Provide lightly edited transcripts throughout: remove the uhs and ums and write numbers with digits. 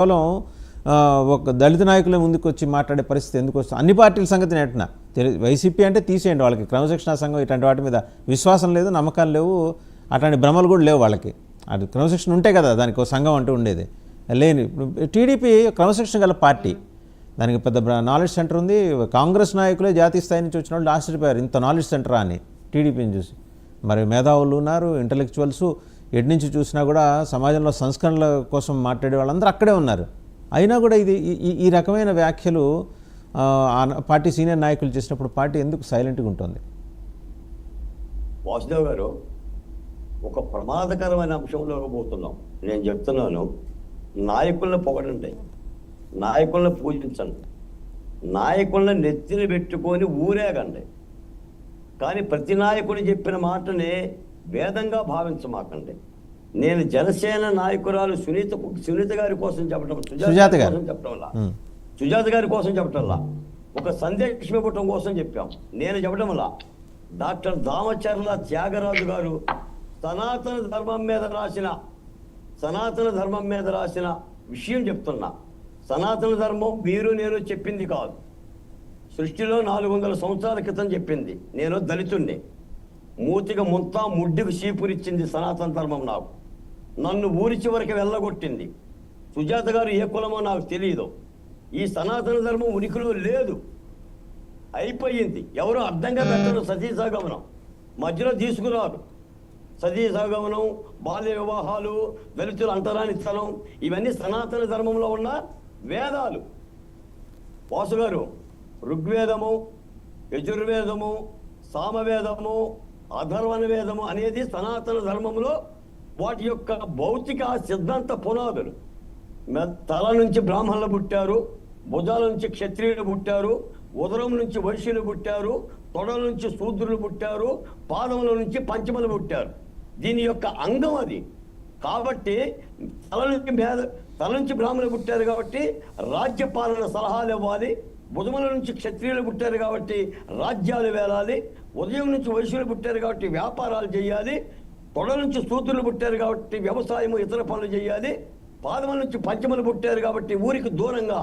కేవలం ఒక దళిత నాయకుల ముందుకు వచ్చి మాట్లాడే పరిస్థితి ఎందుకు వస్తుంది? అన్ని పార్టీల సంగతి నెట్టిన వైసీపీ అంటే తీసేయండి, వాళ్ళకి క్రమశిక్షణా సంఘం ఇట్లాంటి వాటి మీద విశ్వాసం లేదు, నమ్మకాలు లేవు, అట్లాంటి భ్రమలు కూడా లేవు వాళ్ళకి. అది క్రమశిక్షణ ఉంటే కదా దానికి ఒక సంఘం అంటూ ఉండేది. లేని టీడీపీ క్రమశిక్షణ గల పార్టీ, దానికి పెద్ద నాలెడ్జ్ సెంటర్ ఉంది. కాంగ్రెస్ నాయకులే జాతీయ స్థాయి నుంచి వచ్చిన వాళ్ళు ఆశ్చర్యపోయారు, ఇంత నాలెడ్జ్ సెంటరా అని టీడీపీని చూసి. మరి మేధావులు ఉన్నారు, ఇంటలెక్చువల్స్, ఎటు నుంచి చూసినా కూడా సమాజంలో సంస్కరణల కోసం మాట్లాడే వాళ్ళందరూ అక్కడే ఉన్నారు. అయినా కూడా ఇది ఈ రకమైన వ్యాఖ్యలు పార్టీ సీనియర్ నాయకులు చేసినప్పుడు పార్టీ ఎందుకు సైలెంట్గా ఉంటుంది? వాసుదేవ్ గారు, ఒక ప్రమాదకరమైన అంశంలో పోతున్నాం. నేను చెప్తున్నాను, నాయకులను పొగడండి, నాయకులను పూజించండి, నాయకులను నెత్తిని పెట్టుకొని ఊరేగండి. కానీ ప్రతి నాయకుడు చెప్పిన మాటనే వేదంగా భావించమాకండి. నేను జనసేన నాయకురాలు సునీత గారి కోసం చెప్పడం, సుజాత గారి కోసం చెప్పటంలా, ఒక సందేశం ఇవ్వటం కోసం చెప్పాం. నేను చెప్పడం వల్ల డాక్టర్ దామచర్ల త్యాగరాజు గారు సనాతన ధర్మం మీద రాసిన విషయం చెప్తున్నా. సనాతన ధర్మం మీరు నేను చెప్పింది కాదు, సృష్టిలో 400 సంవత్సరాల క్రితం చెప్పింది. నేను దళితుణ్ణి, మూతిగా ముంతా ముడ్డికి చీపురిచ్చింది సనాతన ధర్మం. నన్ను ఊరి చివరికి వెళ్ళగొట్టింది. సుజాత గారు ఏ కులమో నాకు తెలియదు. ఈ సనాతన ధర్మం ఉనికిలో లేదు, అయిపోయింది. ఎవరో అర్థంగా పెట్టరు. సతీ సహగమనం మధ్యలో తీసుకురాదు. సతీ సహగమనం, బాల్య వివాహాలు, దళితుల అంటరానితనం, ఇవన్నీ సనాతన ధర్మంలో ఉన్న వేదాలు. వాసు గారు, ఋగ్వేదము, యజుర్వేదము, సామవేదము, అధర్వణ వేదము అనేది సనాతన ధర్మంలో వాటి యొక్క భౌతిక సిద్ధాంత పునాదులు. తల నుంచి బ్రాహ్మణులు పుట్టారు, భుజాల నుంచి క్షత్రియులు పుట్టారు, ఉదరం నుంచి వైశ్యులు పుట్టారు, తొడల నుంచి శూద్రులు పుట్టారు, పాదముల నుంచి పంచములు పుట్టారు. దీని యొక్క అంగం అది. కాబట్టి తల నుంచి బ్రాహ్మణులు పుట్టారు కాబట్టి రాజ్యపాలన సలహాలు ఇవ్వాలి. భుజముల నుంచి క్షత్రియులు పుట్టారు కాబట్టి రాజ్యాలు వేలాలి. ఉదయం నుంచి వైశ్యులు పుట్టారు కాబట్టి వ్యాపారాలు చేయాలి. తొడ నుంచి శూద్రులు పుట్టారు కాబట్టి వ్యవసాయము, ఇతర పనులు చేయాలి. పాదముల నుంచి పంచములు పుట్టారు కాబట్టి ఊరికి దూరంగా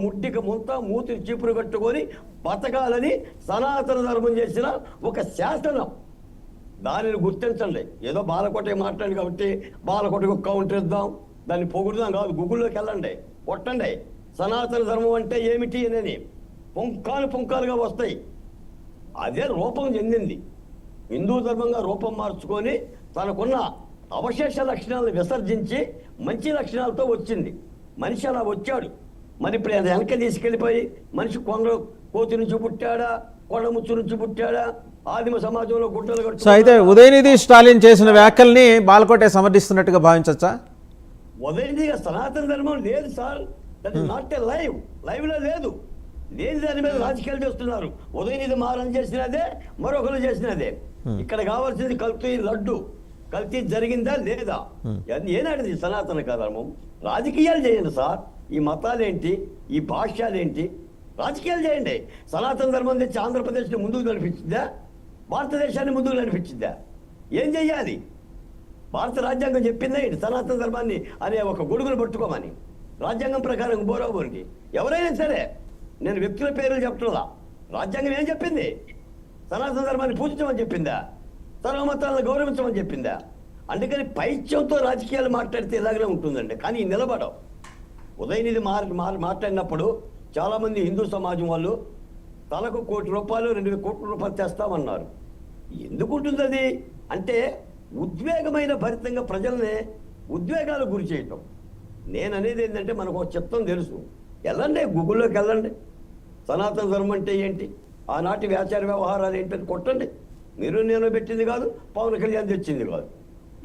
ముడ్డికి ముంత మూతికి చీపురు కట్టుకొని బతకాలని సనాతన ధర్మం చేసిన ఒక శాసనం. దానిని గుర్తించండి. ఏదో బాలకోట మాట్లాడి కాబట్టి బాలకోటకు కౌంటర్ ఇద్దాం, దాన్ని పొగుడుదాం కాదు. గూగుల్లోకి వెళ్ళండి, కొట్టండి సనాతన ధర్మం అంటే ఏమిటి అని. పుంకాలుగా వస్తాయి. అదే రూపం చెందింది. హిందూ ధర్మంగా రూపం మార్చుకొని తనకున్న అవశేష లక్షణాలను విసర్జించి మంచి లక్షణాలతో వచ్చింది. మనిషి అలా వచ్చాడు. మరి ఇప్పుడు అది వెనక తీసుకెళ్ళిపోయి మనిషి కోతి నుంచి పుట్టాడా, కొండముచ్చు నుంచి పుట్టాడా, ఆదిమ సమాజంలో గుట్టలు కట్టు. అయితే ఉదయనిధి స్టాలిన్ చేసిన వ్యాఖ్యల్ని బాలకోటే సమర్థిస్తున్నట్టుగా భావించచ్చా? ఉదయనిధిగా సనాతన ధర్మం లేదు sir. That is not a live లో లేదు. దాని మీద రాజకీయాలు చేస్తున్నారు. ఉదయనిధి మారం చేసినదే, మరొకరు చేసినదే. ఇక్కడ కావాల్సింది కల్తీ జరిగిందా లేదా? ఏనాటిది సనాతన ధర్మం? రాజకీయాలు చేయండి సార్. ఈ మతాలేంటి, ఈ భాష్యాలేంటి, రాజకీయాలు చేయండి. సనాతన ధర్మం తెచ్చి ఆంధ్రప్రదేశ్ని ముందుకు నడిపించిందా? భారతదేశాన్ని ముందుకు నడిపించిందా? ఏం చెయ్యాలి? భారత రాజ్యాంగం చెప్పిందా ఏంటి సనాతన ధర్మాన్ని అనే ఒక గొడుగును పట్టుకోమని? రాజ్యాంగం ప్రకారం బోరాబోరికి ఎవరైనా సరే, నేను వ్యక్తుల పేర్లు చెప్పట్లా, రాజ్యాంగం ఏం చెప్పింది? సనాతన ధర్మాన్ని పూజించమని చెప్పిందా? సర్వమతాలను గౌరవించమని చెప్పిందా? అందుకని పైత్యంతో రాజకీయాలు మాట్లాడితే ఇలాగనే ఉంటుందండి. కానీ నిలబడవు. ఉదయనిధి మాట్లాడినప్పుడు చాలామంది హిందూ సమాజం వాళ్ళు తలకు ₹1 కోటి, 2 కోట్ల రూపాయలు తెస్తామన్నారు. ఎందుకు ఉంటుంది అది అంటే ఉద్వేగమైన భరితంగా ప్రజల్ని ఉద్వేగాలకు గురి చేయటం. నేను అనేది ఏంటంటే మనకు ఒక చిత్తం తెలుసు. వెళ్ళండి, గూగుల్లోకి వెళ్ళండి, సనాతన ధర్మం అంటే ఏంటి, ఆనాటి వ్యాచార వ్యవహారాలు ఏంటని కొట్టండి. మీరు నేను పెట్టింది కాదు, పవన్ కళ్యాణ్ తెచ్చింది కాదు.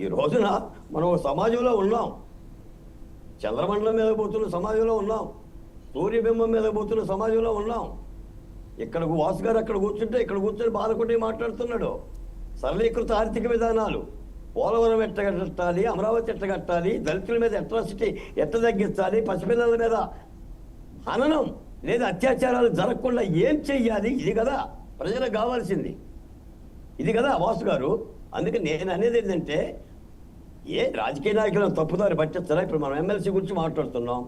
ఈ రోజున మనం సమాజంలో ఉన్నాం, చంద్రమండలం మీద పోతున్న సమాజంలో ఉన్నాం, సూర్యబింబం మీద పోతున్న సమాజంలో ఉన్నాం. ఇక్కడ వాసు గారు అక్కడ కూర్చుంటే ఇక్కడ కూర్చొని బాలకోటి మాట్లాడుతున్నాడు. సరళీకృత ఆర్థిక విధానాలు, పోలవరం ఎట్ట కట్టాలి, అమరావతి ఎట్ట కట్టాలి, దళితుల మీద అట్రాసిటీ ఎట్ట తగ్గించాలి, పసిపిల్లల మీద హననం లేదా అత్యాచారాలు జరగకుండా ఏం చెయ్యాలి, ఇది కదా ప్రజలకు కావాల్సింది, ఇది కదా వాసు గారు. అందుకే నేను అనేది ఏంటంటే రాజకీయ నాయకులను తప్పుదారి పట్టిస్తారా? ఇప్పుడు మనం ఎమ్మెల్సీ గురించి మాట్లాడుతున్నాం,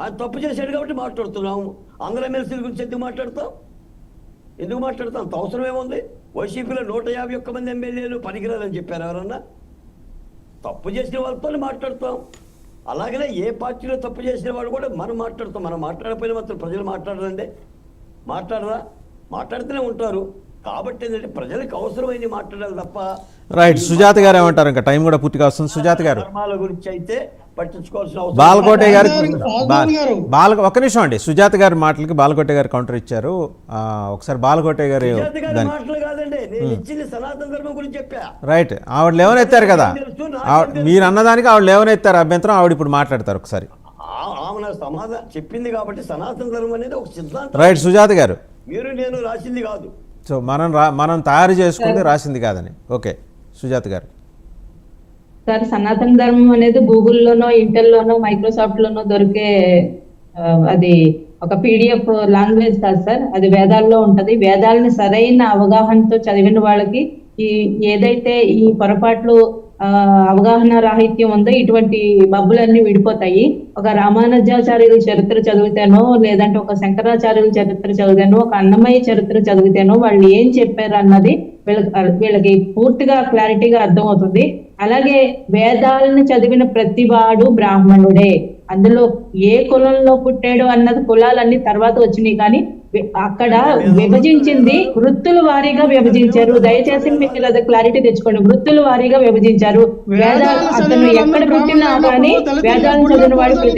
ఆయన తప్పు చేశాడు కాబట్టి మాట్లాడుతున్నాం. అందరు ఎమ్మెల్సీల గురించి ఎందుకు మాట్లాడతాం? అంత అవసరం ఏముంది? వైసీపీలో 151 మంది ఎమ్మెల్యేలు పనికిరాలని చెప్పారు ఎవరన్నా? తప్పు చేసిన వాళ్ళతో మాట్లాడతాం. అలాగనే ఏ పార్టీలో తప్పు చేసిన వాళ్ళు కూడా మనం మాట్లాడతాం. మనం మాట్లాడకపోయినా మాత్రం ప్రజలు మాట్లాడరండి, మాట్లాడరా? మాట్లాడుతూనే ఉంటారు. కాబట్టి ఏంటంటే ప్రజలకు అవసరమైన మాట్లాడాలి తప్ప. రైట్, సుజాత గారు ఏమంటారు? ఇంకా టైం కూడా పూర్తిగా వస్తుంది. సుజాత గారు, ధర్మాల గురించి అయితే పట్టించుకోవాల్సిన అవసరం బాలకోటే గారు రాజు ఒక్క నిమిషం అండి. సుజాత గారి మాటలకి బాలకోటే గారు కౌంటర్ ఇచ్చారు. ఒకసారి బాలకోటే గారు సుజాత గారి మాటలు కాదండి, నేను ఇచ్చింది సనాతన ధర్మం గురించి చెప్పా. రైట్, ఆవిడ లేవనెత్తారు కదా, మీరు అన్నదానికి ఆవిడ లేవనెత్తారు అభ్యంతరం, ఆవిడ ఇప్పుడు మాట్లాడతారు ఒకసారి. ఆమె నాకు సమాధానం చెప్పింది కాబట్టి సనాతన ధర్మం అనేది ఒక సిద్ధాంతం. రైట్, సుజాత గారు, మీరు నేను రాసింది కాదు. సో మనం తయారు చేసుకుంది, రాసింది కాదని. ఓకే, సుజాత గారు. సార్, సనాతన ధర్మం అనేది గూగుల్లోనో, ఇంటెల్లోనో, మైక్రోసాఫ్ట్ లోనో దొరికే అది ఒక పీడిఎఫ్ లాంగ్వేజ్ కాదు సార్, అది వేదాల్లో ఉంటది. వేదాలని సరైన అవగాహనతో చదివిన వాళ్ళకి ఏదైతే ఈ పొరపాట్లు అవగాహన రాహిత్యం ఉందో ఇటువంటి మబ్బులన్నీ విడిపోతాయి. ఒక రామానుజాచార్యుల చరిత్ర చదివితేనో, లేదంటే ఒక శంకరాచార్యుల చరిత్ర చదివితేనో, ఒక అన్నమయ్య చరిత్ర చదివితేనో వాళ్ళు ఏం చెప్పారు అన్నది వీళ్ళకి పూర్తిగా క్లారిటీగా అర్థమవుతుంది. అలాగే వేదాలను చదివిన ప్రతివాడు బ్రాహ్మణుడే. అందులో ఏ కులంలో పుట్టాడు అన్నది కులాలన్నీ తర్వాత వచ్చినాయి, కానీ అక్కడ విభజించింది వృత్తుల వారీగా విభజించారు. దయచేసి మీరు అది క్లారిటీ తెచ్చుకోండి. వృత్తుల వారీగా విభజించారు. వేదాలు అతను ఎక్కడ పుట్టినా కానీ వేదాలను చదివిన వాడు